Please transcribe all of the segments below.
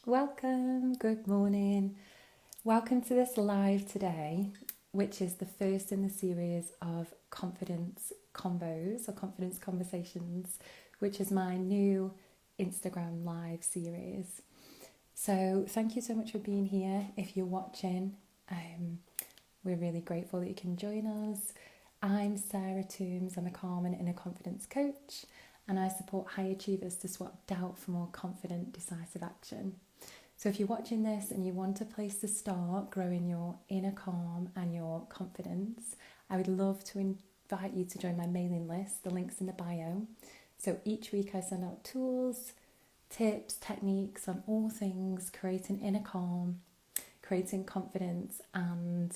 Welcome, good morning. Welcome to this live today, which is the first in the series of confidence combos or confidence conversations, which is my new Instagram live series. So, thank you so much for being here. If you're watching, we're really grateful that you can join us. I'm Sarah Toombs, I'm a calm and inner confidence coach, and I support high achievers to swap doubt for more confident, decisive action. So if you're watching this and you want a place to start growing your inner calm and your confidence, I would love to invite you to join my mailing list. The link's in the bio. So each week I send out tools, tips, techniques on all things creating inner calm, creating confidence and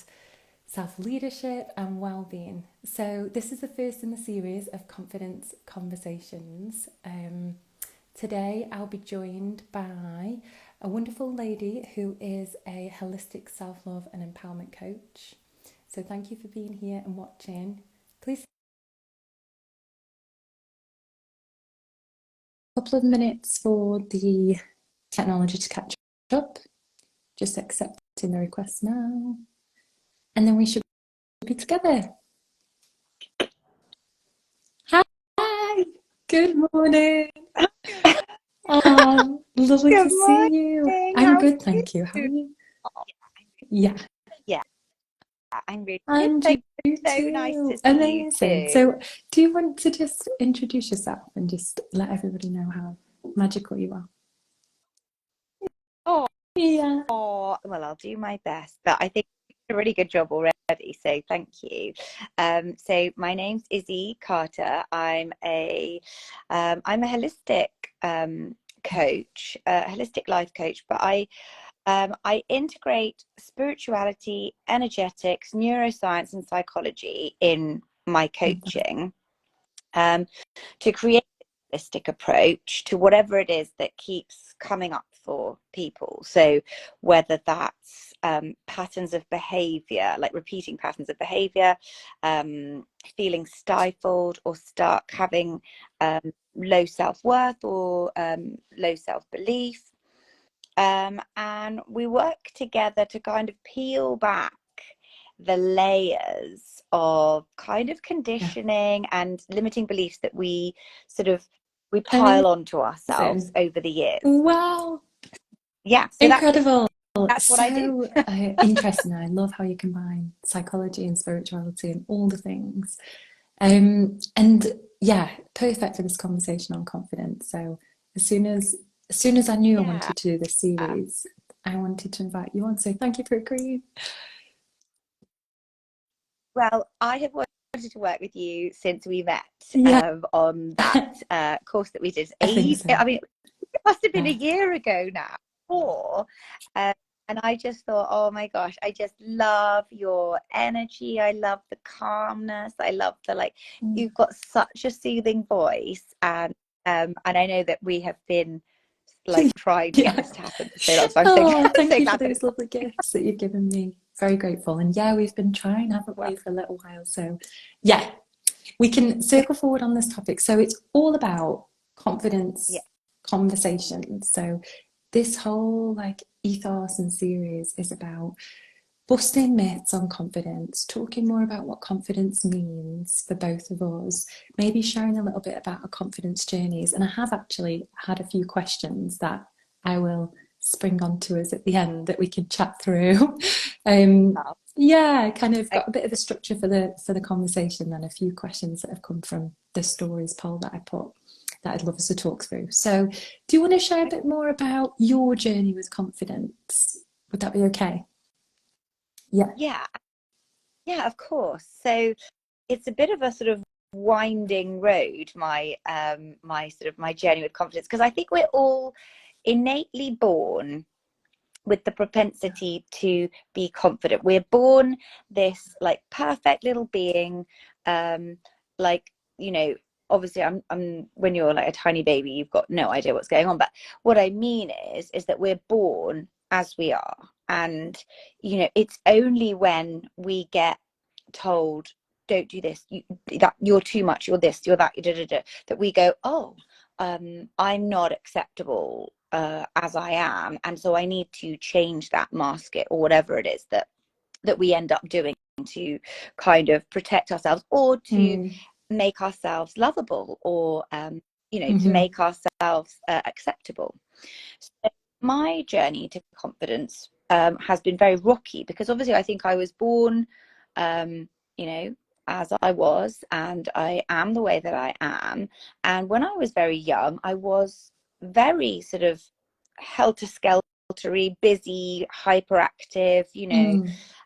self-leadership and well-being. So this is the first in the series of confidence conversations. Today I'll be joined by a wonderful lady who is a holistic self-love and empowerment coach. So thank you for being here and watching. Please a couple of minutes for the technology to catch up. Just accepting the request now. And then we should be together. Hi, good morning. Lovely Good to see you. morning. I'm How are good, thank you. How are you? you? Oh, Yeah, yeah, I'm really good. and Thank you you. So nice too. to see you Amazing. too. So, do you want to just introduce yourself and just let everybody know how magical you are? Oh, Yeah. well, I'll do my best, but I think you did a really good job already. So thank you. So my name's Izzy Carter. I'm a holistic coach, a holistic life coach, but I integrate spirituality, energetics, neuroscience, and psychology in my coaching to create a holistic approach to whatever it is that keeps coming up for people. So whether that's patterns of behavior, like repeating patterns of behavior, feeling stifled or stuck, having low self-worth or low self-belief, and we work together to kind of peel back the layers of kind of Yeah. conditioning and limiting beliefs that we pile onto ourselves Amazing. over the years. Wow. Yeah, so Incredible. that's what I do. So interesting. I love how you combine psychology and spirituality and all the things. And yeah, perfect for this conversation on confidence. So as soon as as soon as I knew I Yeah. wanted to do this series, I wanted to invite you on. So thank you for agreeing. Well, I have wanted to work with you since we met Yeah, on that course that we did. I think so. I mean, it must have been a Yeah. year ago now. Or, and I just thought, oh my gosh, I just love your energy. I love the calmness. I love the Mm. you've got such a soothing voice, and I know that we have been trying to get Yeah. this to happen for so long. So I'm so Oh, glad, thank so you for glad that those it's lovely gifts that you've given me. Very grateful. And yeah, we've been trying, haven't well. we, for a little while. So yeah, we can circle forward on this topic. So it's all about Yeah. confidence conversations. So this whole ethos and series is about busting myths on confidence, talking more about what confidence means for both of us, maybe sharing a little bit about our confidence journeys. And I have actually had a few questions that I will spring onto us at the end that we can chat through. Oh, Yeah, kind of got okay. a bit of a structure for the conversation and a few questions that have come from the stories poll that I put that I'd love us to talk through. So, do you want to share a bit more about your journey with confidence? Would that be okay? Yeah. Yeah. Yeah, of course. So it's a bit of a sort of winding road, my journey with confidence, because I think we're all innately born with the propensity to be confident. We're born this perfect little being, um, like, you know, obviously I'm when you're like a tiny baby, you've got no idea what's going on. But what I mean is that we're born as we are. And, it's only when we get told, don't do this, that you're too much, you're this, you're that, da, da, da, that we go, oh, I'm not acceptable as I am, and so I need to change that, mask it, or whatever it is that we end up doing to kind of protect ourselves, or to make ourselves lovable, or to make ourselves acceptable. So my journey to confidence has been very rocky, because obviously I think I was born as I was, and I am the way that I am. And when I was very young, I was very sort of helter-skeltery, busy, hyperactive,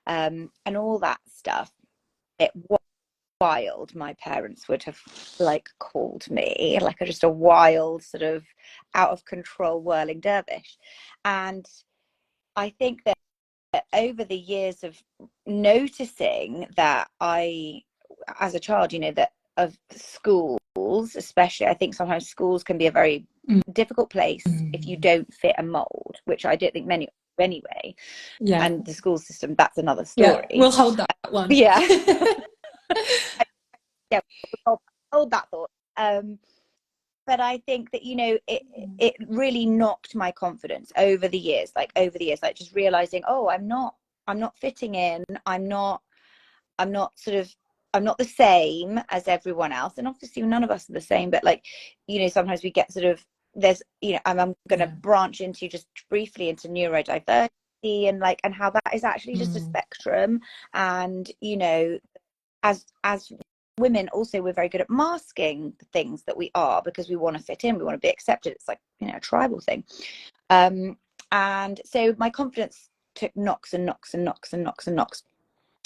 and all that stuff. It was wild, my parents would have called me just a wild, sort of out of control whirling dervish. And I think that over the years of noticing that I, as a child, that of schools especially, I think sometimes schools can be a very difficult place if you don't fit a mold, which I don't think many anyway. And the school system, that's another story. We'll hold that one. Yeah. We'll hold that thought. But I think that it really knocked my confidence over the years, just realizing, oh, I'm not fitting in, I'm not the same as everyone else. And obviously none of us are the same, but sometimes we get sort of, there's I'm going to branch into just briefly into neurodiversity, and how that is actually just a spectrum. And as women also, we're very good at masking the things that we are, because we want to fit in, we want to be accepted. It's like a tribal thing. And so my confidence took knocks and knocks and knocks and knocks and knocks.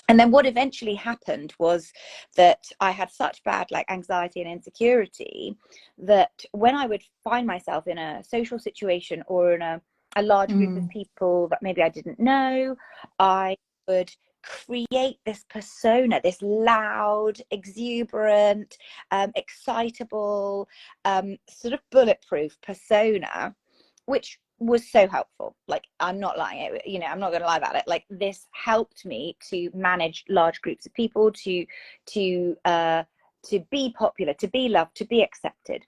And then what eventually happened was that I had such bad anxiety and insecurity that when I would find myself in a social situation or in a large group of people that maybe I didn't know, I would create this persona, this loud, exuberant, excitable, sort of bulletproof persona, which was so helpful. I'm not lying, I'm not going to lie about it. This helped me to manage large groups of people, to be popular, to be loved, to be accepted.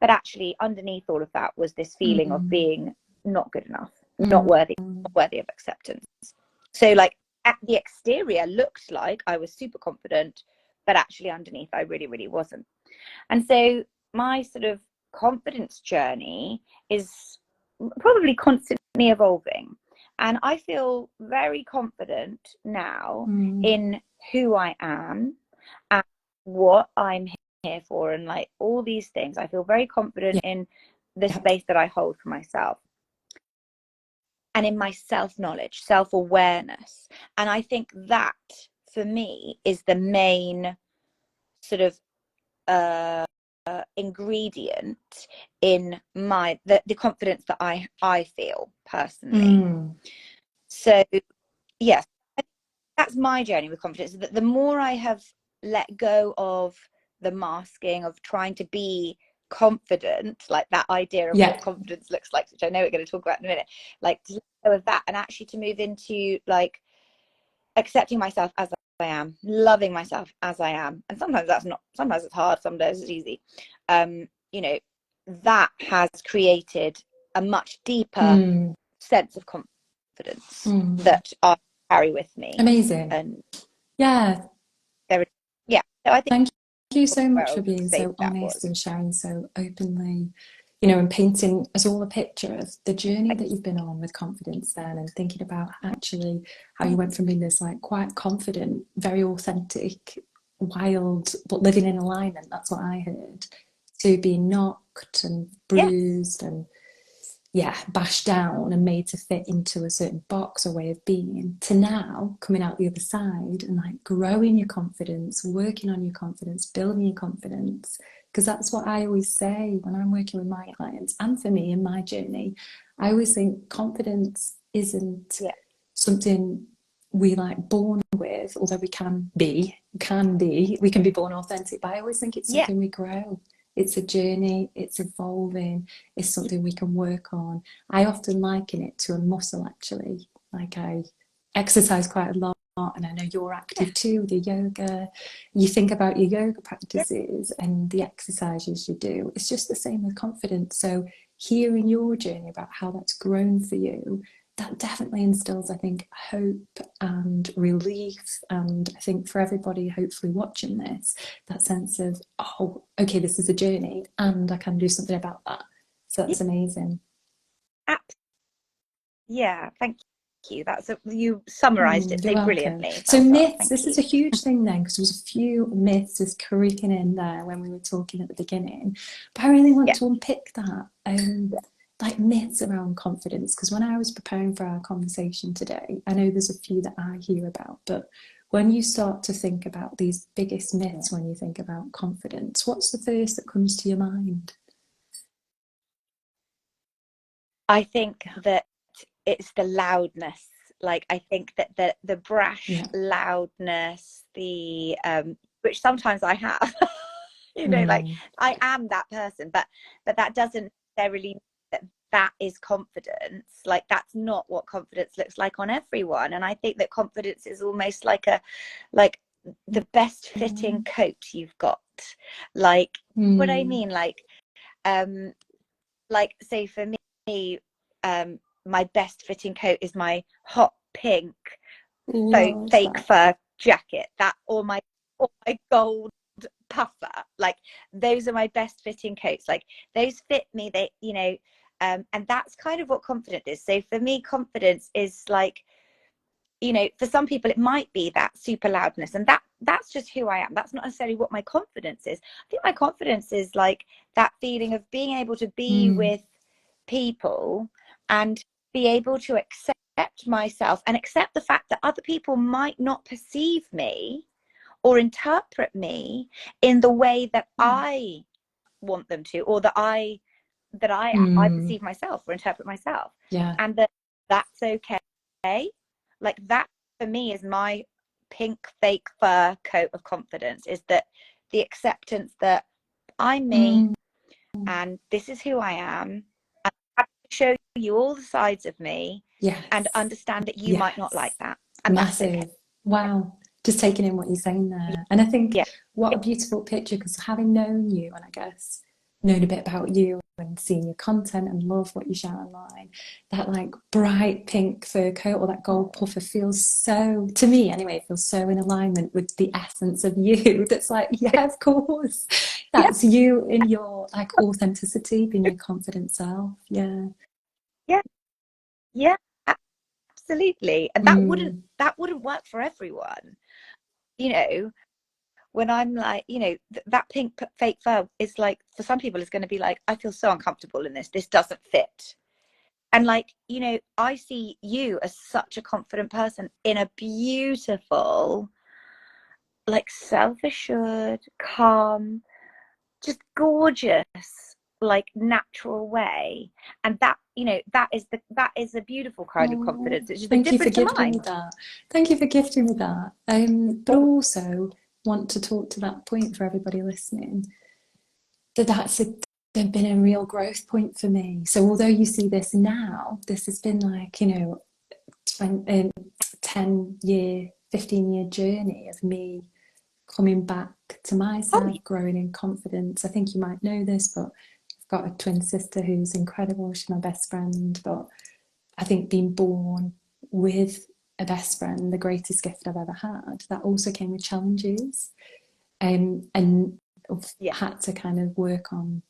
But actually underneath all of that was this feeling of being not good enough, not worthy of acceptance. So at the exterior looked like I was super confident, but actually underneath I really, really wasn't. And so my sort of confidence journey is probably constantly evolving. And I feel very confident now in who I am and what I'm here for, and all these things. I feel very confident in the space that I hold for myself, and in my self-knowledge, self-awareness. And I think that for me is the main sort of ingredient in the confidence that I feel personally. So yes, that's my journey with confidence. That the more I have let go of the masking of trying to be confident, that idea of what confidence looks like, which I know we're going to talk about in a minute, to let go of that, and actually to move into accepting myself as I am, loving myself as I am. And sometimes it's hard, some days it's easy. That has created a much deeper sense of confidence that I carry with me. Amazing. And so I think, thank you so much for being so honest and sharing so openly, and painting us all a picture of the journey that you've been on with confidence then, and thinking about actually how you went from being this quite confident, very authentic, wild, but living in alignment, that's what I heard, to being knocked and bruised and bashed down and made to fit into a certain box or way of being, to now coming out the other side and growing your confidence, working on your confidence, building your confidence. Because that's what I always say when I'm working with my clients, and for me in my journey, I always think confidence isn't something we born with, although we can be born authentic, but I always think it's something we grow. It's a journey, it's evolving, it's something we can work on. I often liken it to a muscle, actually. I exercise quite a lot, and I know you're active too, the yoga. You think about your yoga practices and the exercises you do. It's just the same with confidence. So hearing your journey about how that's grown for you, that definitely instills, I think, hope and relief. And I think for everybody hopefully watching this, that sense of, oh, okay, this is a journey and I can do something about that. So that's amazing. Yeah, thank you. You summarized it You're so welcome. brilliantly. So Well done. myths, Thank this is you. a huge thing then, because there was a few myths just creeping in there when we were talking at the beginning. But I really want Yeah. to unpick that, like myths around confidence, because when I was preparing for our conversation today, I know there's a few that I hear about, but when you start to think about these biggest myths, when you think about confidence, what's the first that comes to your mind? I think that it's the loudness. Like I think that the brash Yeah. loudness, the which sometimes I have, like Mm. I am that person, but that doesn't necessarily mean that is confidence. Like that's not what confidence looks like on everyone. And I think that confidence is almost like the best fitting coat you've got. Like what I Mm. mean, um say for me, my best fitting coat is my hot pink Love fake that. fur jacket, that or my gold puffer. Like those are my best fitting coats. Like those fit me. And that's kind of what confidence is. So for me, confidence is like, for some people it might be that super loudness, and that's just who I am. That's not necessarily what my confidence is. I think my confidence is like that feeling of being able to be Mm. with people and be able to accept myself and accept the fact that other people might not perceive me or interpret me in the way that I want them to, or that I Mm. perceive myself or interpret myself, Yeah. and that's okay. Like that for me is my pink fake fur coat of confidence, is that the acceptance that I'm me Mm. and this is who I am. And I have to show you all the sides of me and Yes. understand that you might not like Yes. that. And that's okay. Massive. Wow. Just taking in what you're saying there. And I think Yeah. what a beautiful picture, because having known you and I guess known a bit about you and seeing your content and love what you share online, that like bright pink fur coat or that gold puffer feels so, to me anyway, it feels so in alignment with the essence of you. That's like, yeah, of course. Yeah. That's you in your like authenticity, being your confident self. Yeah. Yeah. Yeah. Absolutely. And Mm. that wouldn't work for everyone. You know, when I'm like, that pink fake fur is like, for some people, it's going to be like, I feel so uncomfortable in this. This doesn't fit. And like, I see you as such a confident person in a beautiful, like self-assured, calm, just gorgeous, like natural way. And that is a beautiful kind of Oh, confidence. It's just like thank you for different to gifting me mine. that. Thank you for gifting me that. But also want to talk to that point for everybody listening, that's been a real growth point for me. So although you see this now, this has been like, 10-year, 15-year journey of me coming back to Oh, myself, growing in confidence. I think you might know this, but I've got a twin sister who's incredible. She's my best friend, but I think being born with a best friend, the greatest gift I've ever had, that also came with challenges. And I've yeah, had to kind of work on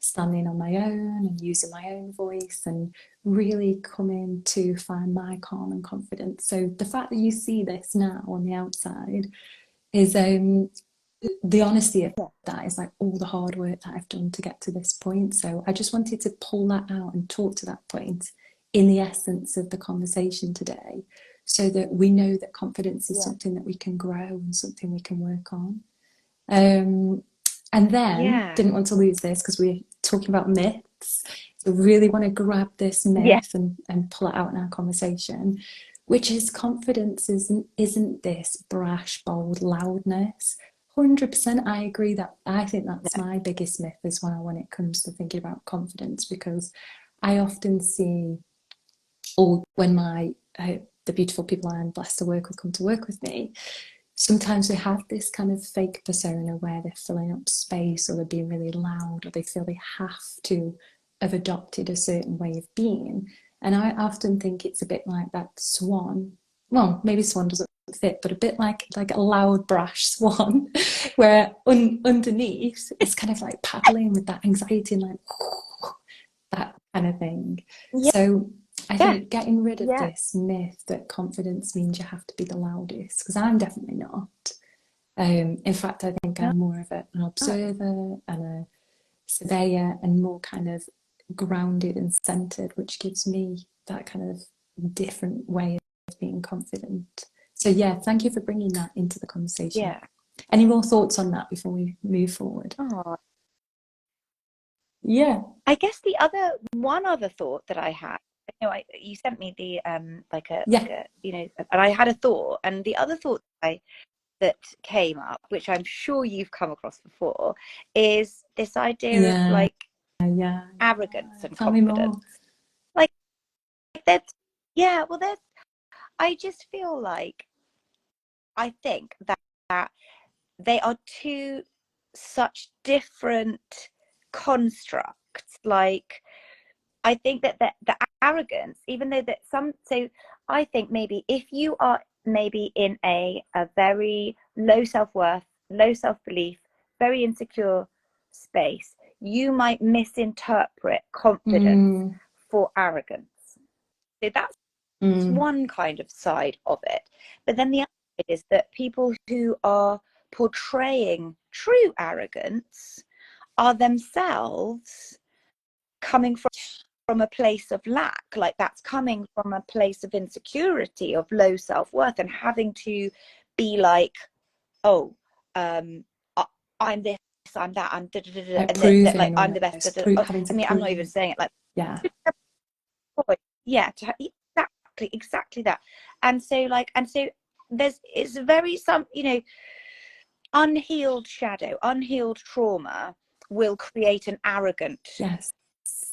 standing on my own and using my own voice and really coming to find my calm and confidence. So the fact that you see this now on the outside is the honesty of that is like all the hard work that I've done to get to this point. So I just wanted to pull that out and talk to that point in the essence of the conversation today, so that we know that confidence is yeah, something that we can grow and something we can work on. Um, and then yeah, didn't want to lose this because we're talking about myths. So really want to grab this yeah, myth and pull it out in our conversation, which is confidence isn't this brash, bold loudness. 100% I agree that I think that's my biggest myth as well when it comes to thinking about confidence, because I often see, or when the beautiful people I'm blessed to work with come to work with me, sometimes they have this kind of fake persona where they're filling up space or they're being really loud or they feel they have to have adopted a certain way of being. And I often think it's a bit like that swan. Well, maybe swan doesn't fit, but a bit like a loud, brash swan, where underneath it's kind of like paddling with that anxiety and like that kind of thing. Yeah, So I yeah, think getting rid of yeah. this myth that confidence means you have to be the loudest, because I'm definitely not. In fact, I think No, I'm more of an observer and a surveyor and more kind of grounded and centered, which gives me that kind of different way of being confident. So, yeah, thank you for bringing that into the conversation. yeah. Any more thoughts on that before we move forward? Oh, Yeah. I guess one other thought that I had, you sent me the Yeah. and I had a thought, and the other thought that came up, which I'm sure you've come across before, is this idea of Yeah. like Yeah. arrogance and Tell me more. confidence. Like that, yeah. Well, there's. I just feel like I think that they are two such different constructs. Like I think that the arrogance, even though that so I think maybe if you are maybe in a very low self-worth, low self-belief, very insecure space, you might misinterpret confidence Mm, for arrogance. So that's mm, one kind of side of it. But then the other is that people who are portraying true arrogance are themselves coming from a place of lack, like that's coming from a place of insecurity, of low self-worth, and having to be like, oh, I'm this, I'm that, I'm da, da, da, da, like and that like proving I'm the best, da, almost, da, oh, having I to mean, I'm not even prove. saying it like, Yeah. yeah, exactly that. And so there's it's very some unhealed shadow, unhealed trauma will create an arrogant Yes.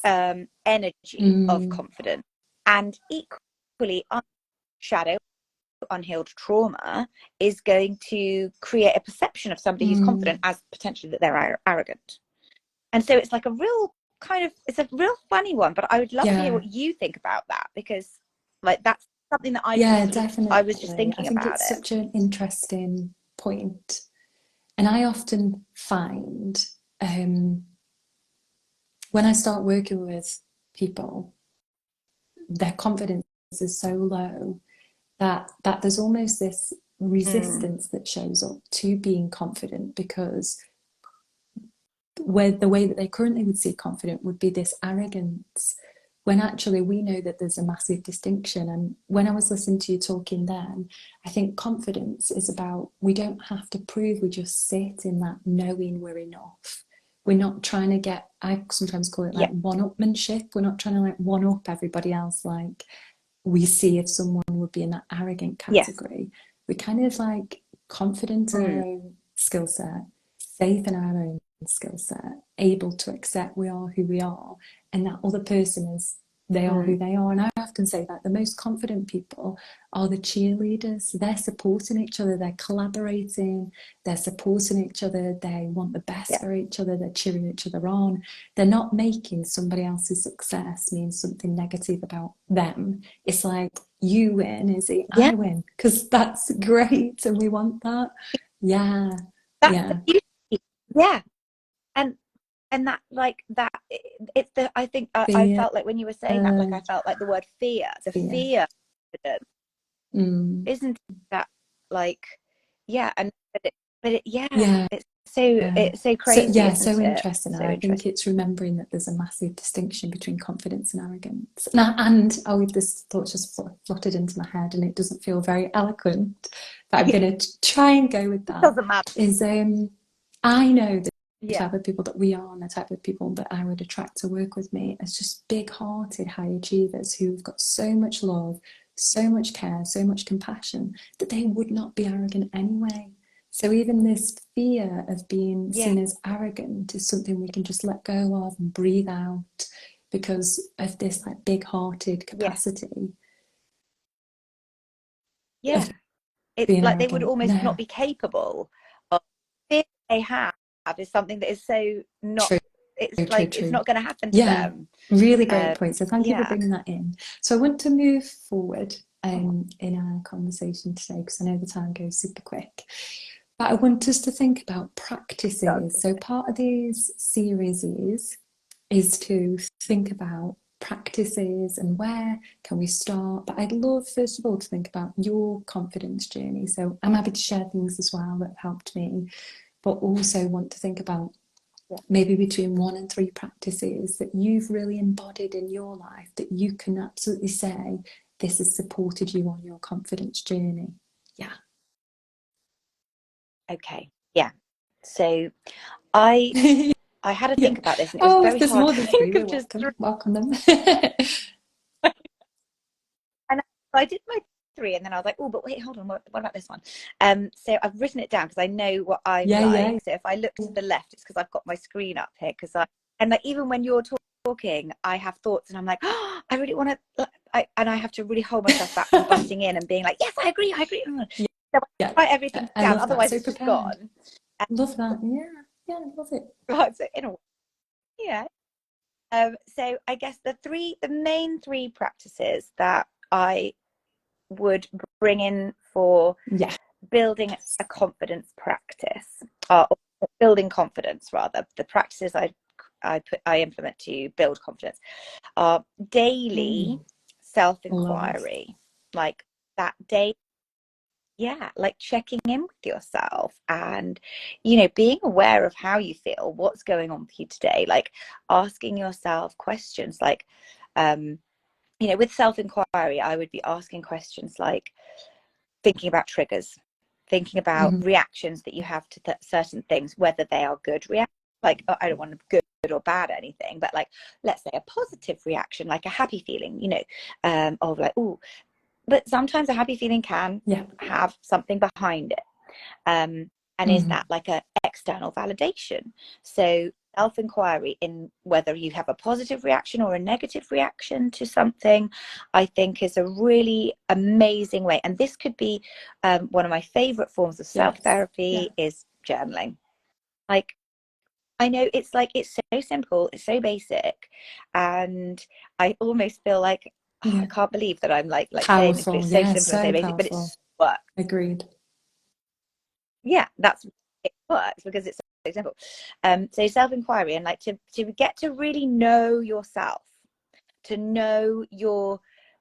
energy of Mm, confidence, and equally shadow, unhealed trauma is going to create a perception of somebody who's confident mm. as potentially that they're arrogant. And so it's like it's a real funny one, but I would love to hear Yeah. what you think about that, because like that's something that Yeah, I was just definitely. I thinking think about it's it. such an interesting point. And I often find when I start working with people, their confidence is so low that there's almost this Mm, resistance that shows up to being confident, because where the way that they currently would see confident would be this arrogance, when actually we know that there's a massive distinction. And when I was listening to you talking then, I think confidence is about, we don't have to prove, we just sit in that knowing we're enough. We're not trying to get, I sometimes call it yeah, like one-upmanship. We're not trying to like one up everybody else, like we see if someone would be in that arrogant yes, category. We're kind of like confident in our mm, own skill set, safe in our own skill set, able to accept we are who we are, and that other person is, they are who mm, they are. And I often say that the most confident people are the cheerleaders. They're supporting each other, they're collaborating, they're supporting each other, they want the best yeah, for each other, they're cheering each other on. They're not making somebody else's success mean something negative about them. It's like, you win, is it? yeah. I win, because that's great and we want that. Yeah, That's the yeah. beauty. Yeah, and that like that it's the I think I Fear, felt like when you were saying that, like I felt like the word fear, the fear. fear, Mm. isn't that like, yeah, and yeah, Yeah. it's so So crazy, yeah, so isn't it? interesting. So And I think interesting. it's remembering that there's a massive distinction between confidence and arrogance. And oh, this thought just fluttered into my head, and it doesn't feel very eloquent, but I'm Yeah, going to try and go with it that. doesn't matter. Is I know the Yeah, type of people that we are, and the type of people that I would attract to work with me as just big-hearted high achievers who've got so much love, so much care, so much compassion that they would not be arrogant anyway. So even this fear of being yeah, seen as arrogant is something we can just let go of and breathe out, because of this like big-hearted yeah, capacity yeah. of It's being like they would arrogant. almost not No, be capable of fear they have is something that is so not true. it's So like it's true. not going to happen to Yeah, them. really great point. So thank you for Yeah. bringing that in. So I want to move forward in our conversation today because I know the time goes super quick. But I want us to think about practices. So part of these series is to think about practices and where can we start. But I'd love, first of all, to think about your confidence journey. So I'm happy to share things as well that have helped me, but also want to think about maybe between 1 and 3 practices that you've really embodied in your life that you can absolutely say this has supported you on your confidence journey. Yeah. Okay. Yeah. So I had to Yeah. think about this, and it was Oh, if very there's hard more to than 3, think we're of just welcome. three. Welcome them. And I did my 3, and then I was like, oh, but wait, hold on, what about this one? So I've written it down because I know what I'm Yeah, yeah. like. So if I look to the left, it's because I've got my screen up here. And like even when you're talking, I have thoughts, and I'm like, oh, I really want to. And I have to really hold myself back from butting in and being like, yes, I agree, I agree. Yeah, So yeah. I write everything I down, love that. otherwise So it's just prepared. gone. Love that. Yeah, yeah, I love it. Right, so in a way, yeah. So I guess the main 3 practices that I would bring in for Yeah. building a confidence practice, or building confidence rather. The practices I implement to build confidence are daily Love. self-inquiry, like that day. Yeah, like checking in with yourself and, being aware of how you feel, what's going on with you today, like asking yourself questions like, with self-inquiry, I would be asking questions like thinking about triggers, thinking about Mm-hmm. reactions that you have to certain things, whether they are good reactions, like, oh, I don't want to good or bad anything, but like, let's say a positive reaction, like a happy feeling, of like, oh, but sometimes a happy feeling can Yeah. have something behind it. And is Mm-hmm. that like an external validation? So self-inquiry in whether you have a positive reaction or a negative reaction to something, I think is a really amazing way. And this could be one of my favorite forms of Yes. Yeah. self-therapy is journaling. Like, I know it's so simple, it's so basic, and I almost feel like, oh, I Yeah. can't believe that I'm like saying this, but Powerful. it's so Yeah, simple and so so basic, but powerful. it's work. Agreed. Yeah, it works because it's so simple. So self-inquiry and like to get to really know yourself, to know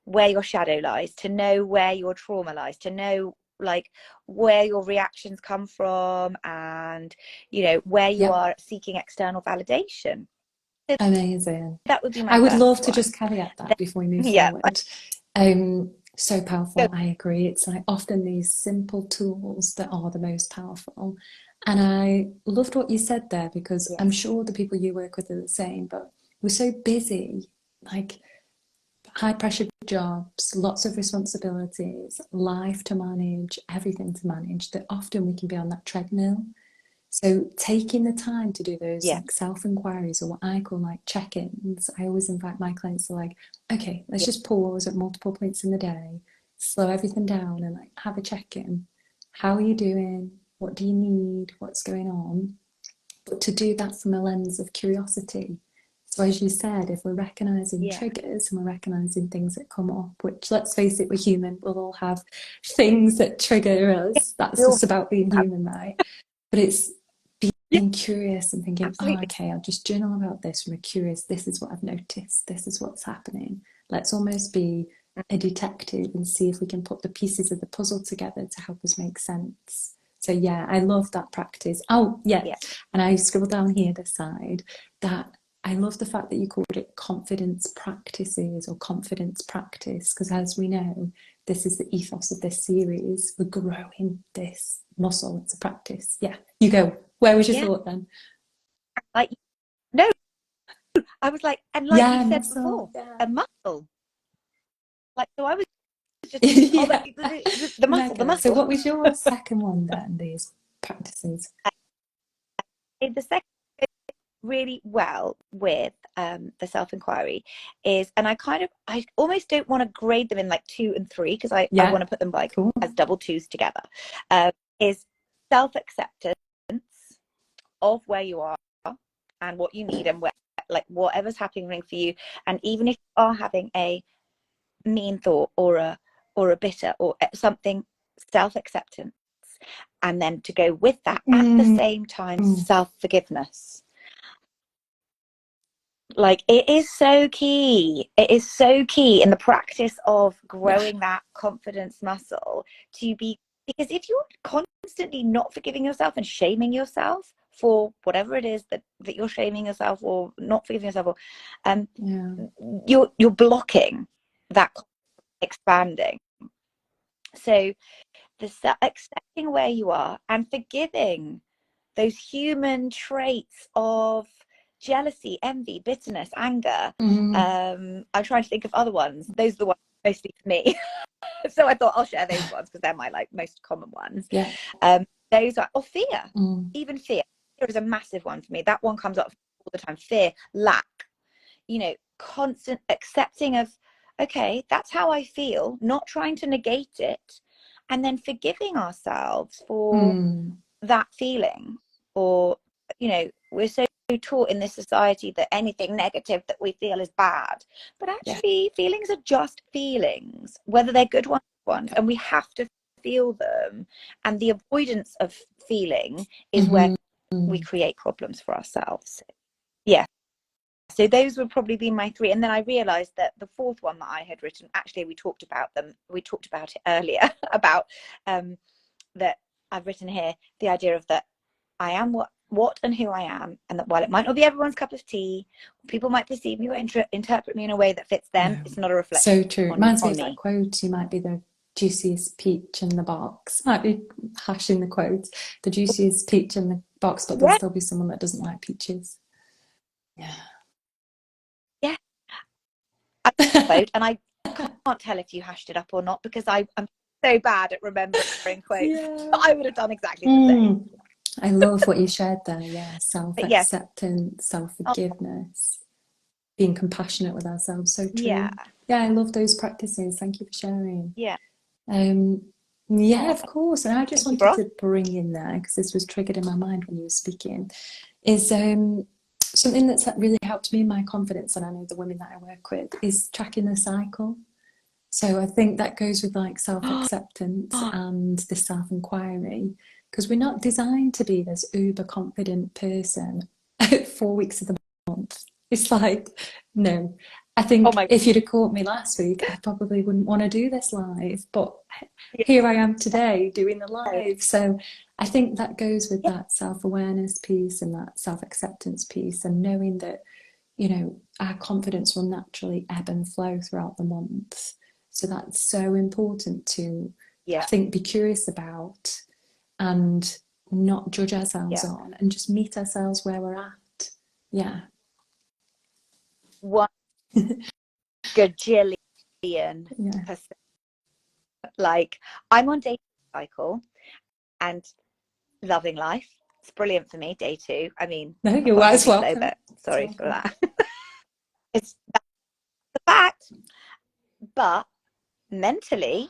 where your shadow lies, to know where your trauma lies, to know like where your reactions come from, and where you Yep. are seeking external validation. So Amazing. that would be my I would first love to one. just caveat that Then, before we move yeah, forward. So powerful. I agree. It's like often these simple tools that are the most powerful. And I loved what you said there because I'm yes, sure the people you work with are the same, but we're so busy, like high pressure jobs, lots of responsibilities, life to manage, everything to manage, that often we can be on that treadmill. So taking the time to do those yeah, like self-inquiries or what I call like check-ins, I always invite my clients to like, okay, let's yeah, just pause at multiple points in the day, slow everything down and like have a check-in. How are you doing? What do you need? What's going on? But to do that from a lens of curiosity. So as you said, if we're recognizing yeah, triggers and we're recognizing things that come up, which let's face it, we're human, we'll all have things that trigger yeah, us. That's you're just about being human, right? But it's yeah, being curious and thinking, oh, absolutely, okay, I'll just journal about this from a curious, this is what I've noticed, this is what's happening. Let's almost be a detective and see if we can put the pieces of the puzzle together to help us make sense. So yeah, I love that practice. Oh yeah, yeah, and I scribbled down here the side that I love the fact that you called it confidence practices or confidence practice, because as we know, this is the ethos of this series. We're growing this muscle. It's a practice. Yeah, you go. Where was your yeah. thought then? Like, no, I was like, and like you Yeah, said muscle. before, Yeah. a muscle. Like, so I was just thinking, oh, but Yeah. the muscle, the Mega. So muscle. what was your second one then, these practices? The second really well with the self-inquiry is, and I almost don't want to grade them in like 2 and 3 because I want Yeah. to put them like Cool. as double twos together, is self-acceptance of where you are and what you need and where, like whatever's happening for you. And even if you are having a mean thought or a bitter or something, self-acceptance, and then to go with that at the same time, self-forgiveness. Like it is so key. It is so key in the practice of growing that confidence muscle to be, because if you're constantly not forgiving yourself and shaming yourself for whatever it is that you're shaming yourself or not forgiving yourself for, you're blocking that expanding. So accepting where you are and forgiving those human traits of jealousy, envy, bitterness, anger. I'm trying to think of other ones. Those are the ones mostly for me. So I thought I'll share those ones because they're my like most common ones. Those are, or fear, even fear. Fear is a massive one for me. That one comes up all the time. Fear, lack, you know, constant accepting of, okay, that's how I feel, not trying to negate it, and then forgiving ourselves for that feeling. Or, you know, we're so taught in this society that anything negative that we feel is bad, but actually feelings are just feelings, whether they're good ones, and we have to feel them. And the avoidance of feeling is where we create problems for ourselves. Yeah. So those would probably be my three. And then I realized that the fourth one that I had written, actually we talked about it earlier about that I've written here, the idea of that I am what and who I am, and that while it might not be everyone's cup of tea, people might perceive me or interpret me in a way that fits them, it's not a reflection. So true. Mine's favourite quote, you might be the juiciest peach in the box. Might be hashing the quote, the juiciest peach in the box, but there'll still be someone that doesn't like peaches. Yeah. Quote, and I can't tell if you hashed it up or not because I'm so bad at remembering quotes. I would have done exactly the same. I love what you shared there. Yeah, self-acceptance, self-forgiveness, being compassionate with ourselves. So true. Yeah, I love those practices. Thank you for sharing. Of course. And I just wanted to bring in there, because this was triggered in my mind when you were speaking, is something that's really helped me in my confidence, and I know the women that I work with, is tracking the cycle. So I think that goes with like self-acceptance and the self-inquiry, because we're not designed to be this uber confident person 4 weeks of the month. It's like, no. I think if you'd have caught me last week, I probably wouldn't want to do this live, but here I am today doing the live. So I think that goes with that self-awareness piece and that self-acceptance piece, and knowing that, you know, our confidence will naturally ebb and flow throughout the month. So that's so important to, I think, be curious about and not judge ourselves on, and just meet ourselves where we're at. Yeah. 1 gajillion%. Like, I'm on day cycle and loving life. It's brilliant for me, day 2. I mean, no, you're always welcome. But sorry for that. It's the fact. But mentally,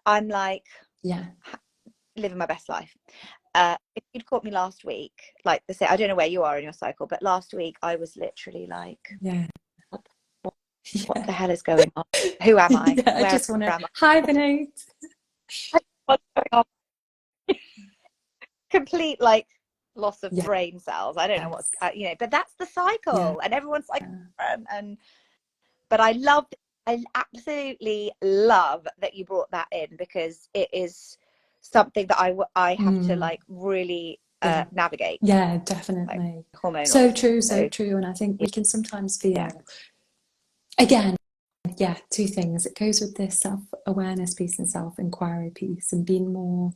I'm like, living my best life. If you'd caught me last week, like they say, I don't know where you are in your cycle, but last week I was literally like, what the hell is going on? Who am I? I just want to hibernate. What's going on? Complete like loss of brain cells. I don't know what's you know, but that's the cycle, and everyone's like different. But I absolutely love that you brought that in, because it is something that I have to like really navigate. Yeah, definitely. Like, hormonal. So true. And I think we can sometimes feel, again, two things. It goes with this self-awareness piece and self-inquiry piece, and being more,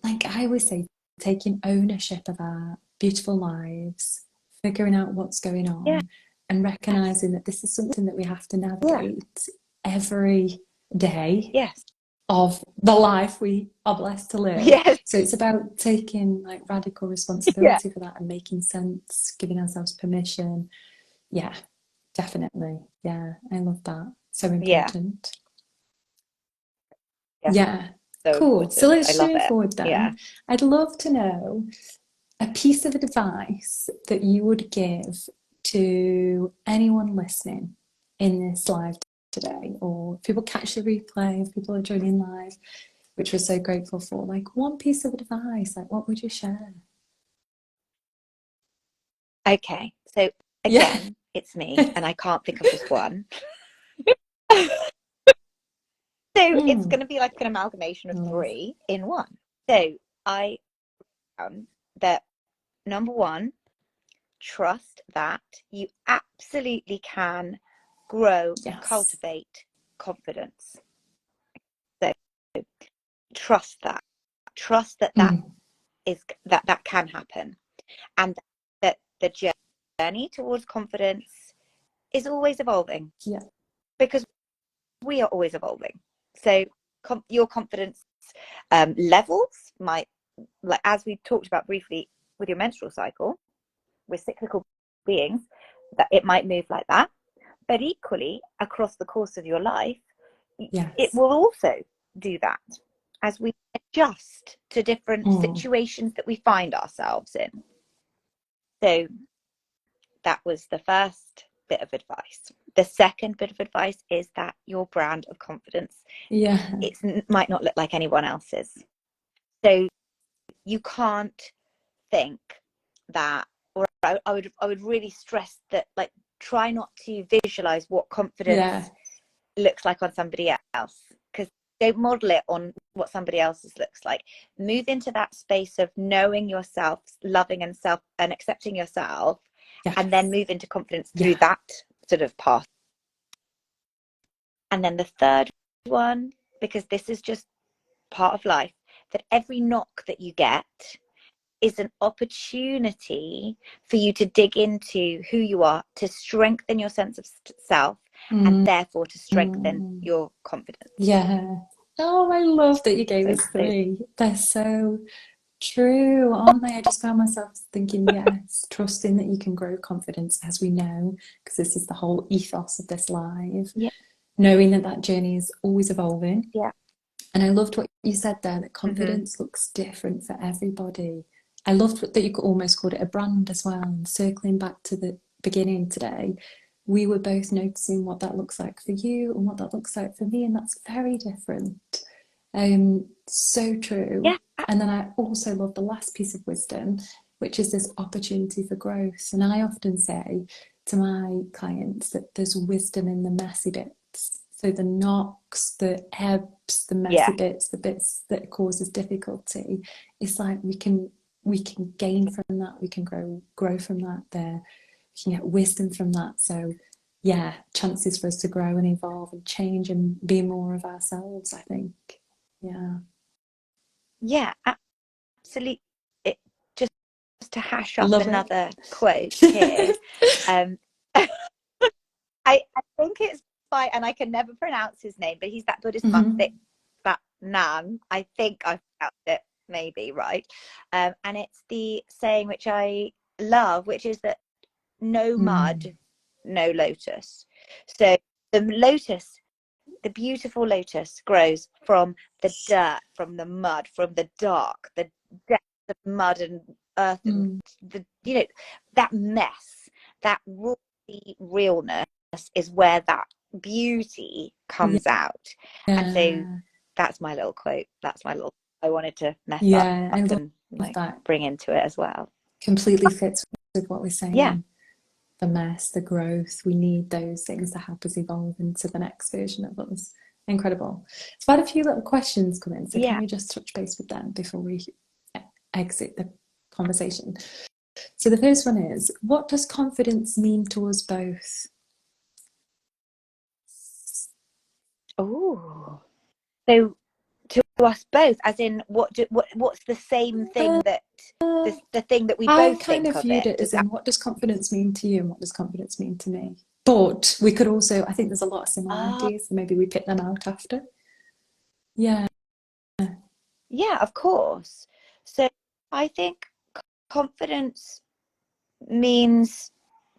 like I always say, taking ownership of our beautiful lives, figuring out what's going on, and recognizing that this is something that we have to navigate every day of the life we are blessed to live. So it's about taking like radical responsibility for that and making sense, giving ourselves permission. Yeah, definitely. Yeah, I love that. So important. Cool. So let's move forward then. I'd love to know, a piece of advice that you would give to anyone listening in this live today, or if people catch the replay, if people are joining live, which we're so grateful for, like one piece of advice, like what would you share? Okay, so Yeah. again, it's me, and I can't think of just one. So it's going Mm. to be like an amalgamation of Love. three in one. So I found that number one, trust that you absolutely can grow and Yes. cultivate confidence. So trust that. Trust that Mm. that can happen, and that the journey towards confidence is always evolving, Yeah. because we are always evolving. So your confidence levels might, like as we talked about briefly with your menstrual cycle, we're cyclical beings, that it might move like that. But equally, across the course of your life, it Yes. will also do that as we adjust to different Mm. situations that we find ourselves in. So that was the first bit of advice. The second bit of advice is that your brand of confidence, Yeah. it might not look like anyone else's. So you can't think that, or I would really stress that, like, try not to visualize what Yeah. confidence looks like on somebody else, because don't model it on what somebody else's looks like. Move into that space of knowing yourself, loving and self and accepting yourself, and then Yes. move into confidence through Yeah. that sort of path. And then the third one, because this is just part of life, that every knock that you get is an opportunity for you to dig into who you are, to strengthen your sense of self, and Mm. therefore to strengthen your confidence. Yeah. Oh, I love that you gave So us three. They're so true, aren't they? I just found myself thinking, yes, trusting that you can grow confidence, as we know, because this is the whole ethos of this live, yeah, knowing that that journey is always evolving. yeah. And I loved what you said there, that Mm-hmm. confidence looks different for everybody. I loved that you could almost call it a brand as well. And circling back to the beginning today, we were both noticing what that looks like for you and what that looks like for me, and that's very different. So true. Yeah, And then I also love the last piece of wisdom, which is this opportunity for growth. And I often say to my clients that there's wisdom in the messy bits. So the knocks, the ebbs, the yeah, messy bits, the bits that causes difficulty. It's like we can gain from that, we can grow from that there. We can get wisdom from that. So yeah, chances for us to grow and evolve and change and be more of ourselves, I think. Yeah. yeah, absolutely. It, just to hash up Love it. another quote here, um, I think it's by, and I can never pronounce his name, but he's that Buddhist monk, Mm-hmm. that Nan. I think I've pronounced it maybe right. And it's the saying which I love, which is that no Mm. mud, no lotus. So the lotus, the beautiful lotus, grows from the dirt, from the mud, from the dark, the depths of mud and earth, and Mm. the, you know, that mess, that raw realness is where that beauty comes out. And so Yeah. that's my little quote. That's my little, I wanted to mess up Yeah. I love and like that. bring into it as well. Completely fits with what we're Yeah. saying. The mess, the growth. We need those things to help us evolve into the next version of us. Incredible. So I had a few little questions come in. So can Yeah. we just touch base with them before we exit the conversation? So the first one is, what does confidence mean to us both? Oh. So to us both, as in what's the same thing that the thing that we I both kind think of of viewed it? it Does as that? in, what does confidence mean to you and what does confidence mean to me? But we could also, I think there's a lot of Ah, similarities, so maybe we pick them out after. Yeah. yeah, of course. So I think confidence means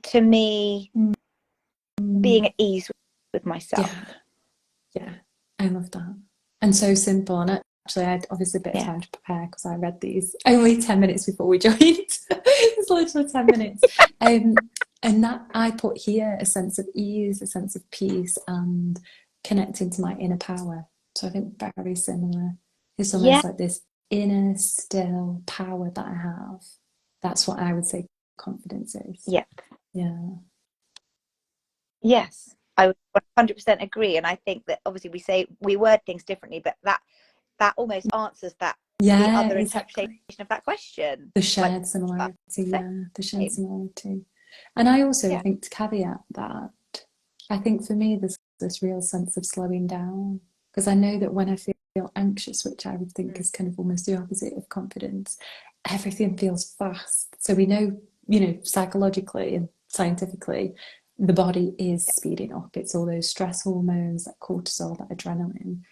to me being Mm, at ease with myself. yeah. Yeah. I love that. And so simple. And I had obviously a bit of time to prepare because I read these only 10 minutes before we joined. It's literally 10 minutes. And that I put here a sense of ease, a sense of peace, and connecting to my inner power. So I think very similar. It's Yeah. almost like this inner still power that I have. That's what I would say confidence is. Yeah. Yeah. Yes, I would 100% agree. And I think that obviously we word things differently, but that almost answers that the Yeah, other interpretation exactly. of that question. The Like, shared similarity, yeah, the shared same. similarity. And I also Yeah. think to caveat that, I think for me there's this real sense of slowing down because I know that when I feel anxious, which I would think is kind of almost the opposite of confidence, everything feels fast. So we know, psychologically and scientifically, the body is speeding up. It's all those stress hormones, that cortisol, that adrenaline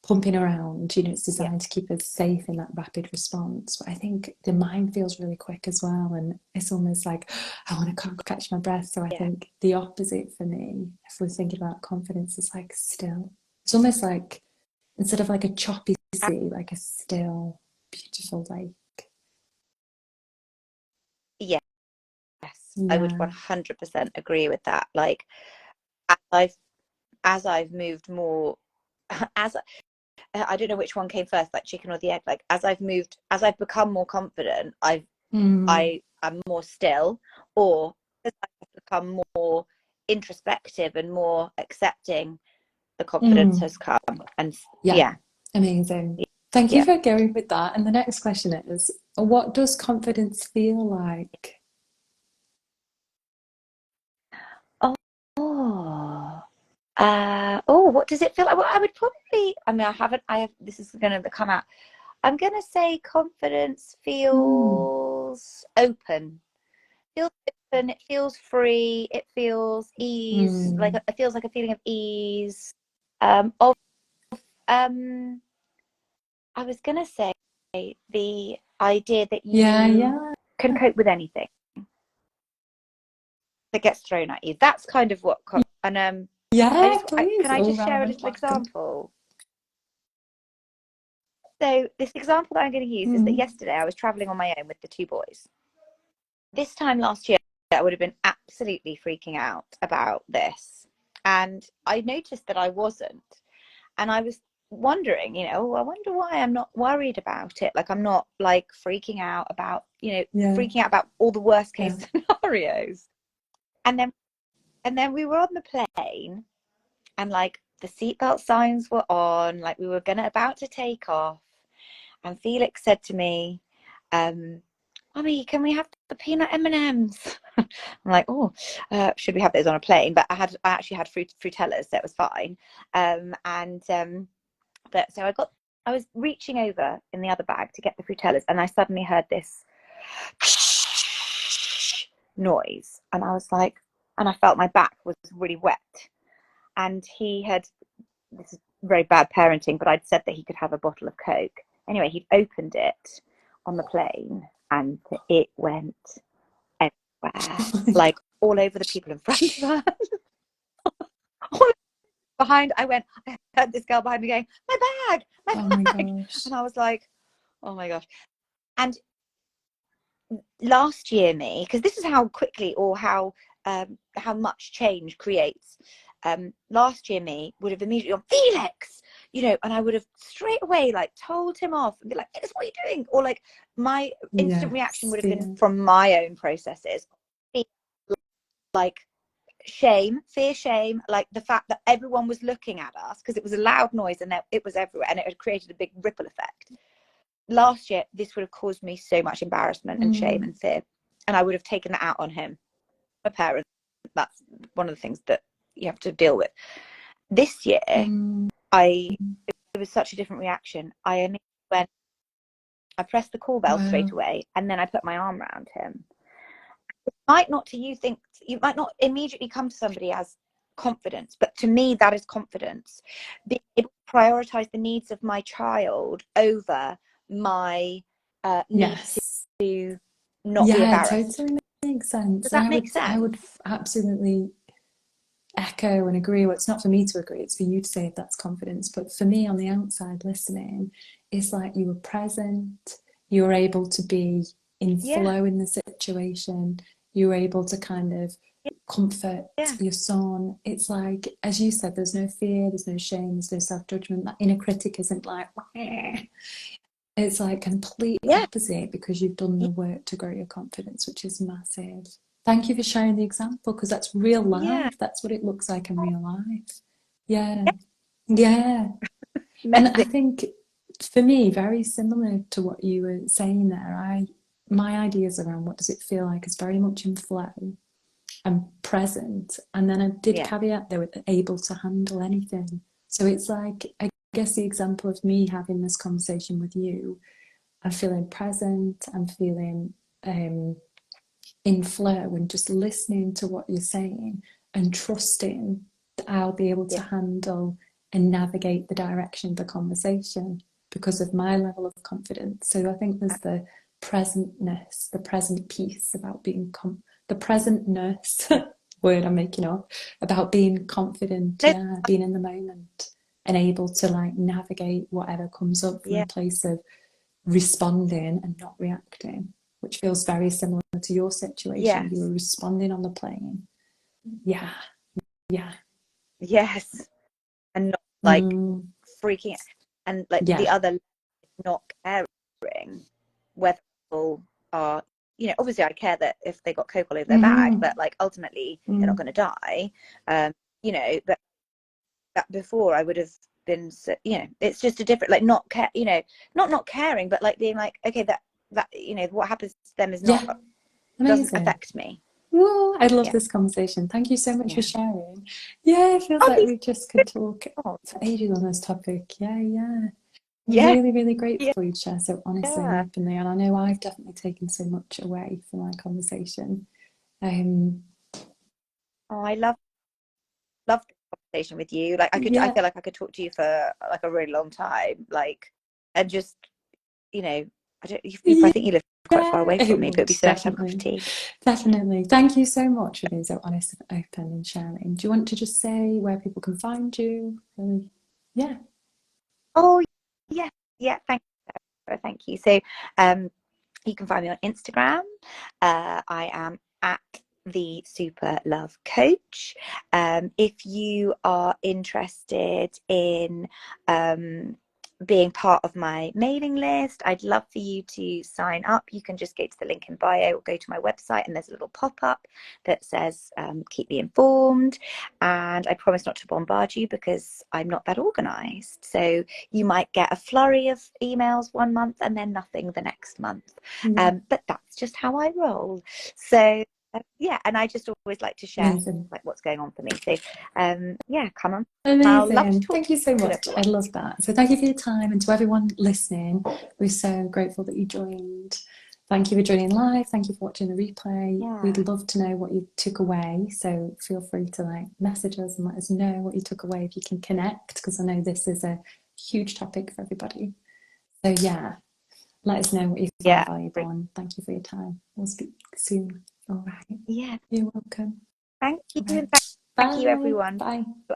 pumping around. It's Yeah. designed to keep us safe in that rapid response. But I think the mind feels really quick as well, and it's almost like I want to catch my breath. So I Yeah. think the opposite for me, if we're thinking about confidence, is like still. It's almost like instead of like a choppy sea, like a still, beautiful lake. Yes, I would Yeah. 100% agree with that. Like, as I've moved more, as I don't know which one came first, like chicken or the egg. Like, as I've become more confident, I am more still, or as I've become more introspective and more accepting, the confidence has come. And Yeah. yeah. Amazing. Thank you Yeah. for going with that. And the next question is, what does confidence feel like? Oh, what does it feel like? Well, I would probably, I mean, this is going to come out. I'm going to say confidence Mm. feels open. Feels open, it feels free, it feels ease, like Mm. it feels like a feeling of ease. Of I was going to say the idea that Yeah, you yeah. can cope with anything that gets thrown at you. That's kind of what, and Yeah, can please. I All just share a relevant. little Welcome. example? So this example that I'm going to use is that Mm. yesterday I was traveling on my own with the two boys. This time last year, I would have been absolutely freaking out about this. And I noticed that I wasn't. And I was wondering, I wonder why I'm not worried about it. Like, I'm not like freaking out about, Yeah, freaking out about all the worst yeah. case scenarios. And then we were on the plane, and like the seatbelt signs were on, like we were about to take off. And Felix said to me, Mummy, can we have the peanut M&Ms? I'm like, should we have those on a plane? But I actually had fruitellas, so it was fine. But so I was reaching over in the other bag to get the fruitellas, and I suddenly heard this noise, and I was like, and I felt my back was really wet. And this is very bad parenting, but I'd said that he could have a bottle of Coke. Anyway, he'd opened it on the plane, and it went everywhere, Oh my like all over the people in front of us. All behind, I heard this girl behind me going, my bag, oh my bag. gosh. And I was like, oh my gosh. And last year, because this is how quickly or how much change creates. Last year, me would have immediately gone, Felix, and I would have straight away like told him off and be like, Felix, what are you doing? Or like my instant reaction Yes, would have been yeah. from my own processes, like fear, shame, like the fact that everyone was looking at us because it was a loud noise and it was everywhere, and it had created a big ripple effect. Last year, this would have caused me so much embarrassment and shame and fear, and I would have taken that out on him, a parent. That's one of the things that you have to deal with. This year, it was such a different reaction. I pressed the call bell straight Wow. away, and then I put my arm around him. You might not immediately come to somebody as confidence, but to me that is confidence. Being able to prioritize the needs of my child over my need Yes. to not be Yeah, embarrassed. totally makes sense. Does And that I make would sense? absolutely echo and agree. Well, it's not for me to agree, it's for you to say if that's confidence. But for me, on the outside listening, it's like you were present, you were able to be in Yeah. flow in the situation, you were able to kind of comfort Yeah. your son. It's like, as you said, there's no fear, there's no shame, there's no self-judgment. That inner critic isn't like, wah. It's like complete Yeah. opposite, because you've done the work to grow your confidence, which is massive. Thank you for sharing the example, because that's real Yeah. life. That's what it looks like in real life. Yeah. Yeah. And I Messy. think for me, very similar to what you were saying there, my ideas around what does it feel like is very much in flow and present. And then I did Yeah. caveat they were able to handle anything. So it's like, I guess the example of me having this conversation with you, I'm feeling present, I'm feeling in flow and just listening to what you're saying and trusting that I'll be able to Yeah. handle and navigate the direction of the conversation because of my level of confidence. So I think there's the presentness, the present piece about being the presentness word I'm making up, about being confident, No, yeah, being in the moment and able to like navigate whatever comes up from yeah. a place of responding and not reacting, which feels very similar to your situation. You were Yes. responding on the plane. Yeah, yeah. Yes. And not like Mm, freaking out. And like the yeah. other, not caring whether people are, obviously I care that if they got coke all over their bag, Mm-hmm. but like ultimately they're not Mm. going to die. But that before I would have been, it's just a different, like not care, not caring, but like being like, okay, that what happens to them is not, Yeah, doesn't amazing. affect me. Whoa, I love Yeah. this conversation. Thank you so much for Yeah. sharing. Yeah, it feels Oh, like please. we just could talk Oh, for ages on this topic. Yeah, yeah. yeah. Really, really Yeah. grateful you'd share so honestly and Yeah. openly. And I know I've definitely taken so much away from our conversation. Um, Oh, I love the conversation with you. Like I yeah, feel like I could talk to you for like a really long time. Like, and just, I don't, I yeah. think you live quite far Yeah, away it from me, but it'd would be so nice to have a cup of definitely, tea. definitely. Thank you so much for being so honest and open and sharing. Do you want to just say where people can find you? Really? Yeah. Oh, yeah. Yeah. Thank you. So, you can find me on Instagram. I am at the Super Love Coach. If you are interested in being part of my mailing list, I'd love for you to sign up. You can just go to the link in bio or go to my website, and there's a little pop-up that says keep me informed. And I promise not to bombard you because I'm not that organized. So you might get a flurry of emails one month and then nothing the next month. Yeah. But that's just how I roll. So yeah, and I just always like to share Amazing. like what's going on for me. So yeah, come on. I'll love to Amazing. talk Thank you so to much. I everyone. love that. So thank you for your time, and to everyone listening, we're so grateful that you joined. Thank you for joining live. Thank you for watching the replay. We'd Yeah. love to know what you took away. So feel free to like message us and let us know what you took away if you can connect, because I know this is a huge topic for everybody. So yeah, let us know what you found Yeah. valuable, and thank you for your time. We'll speak soon. All right. Yeah. You're welcome. Thank you. All And right. thank you, Bye. everyone. Bye. Bye.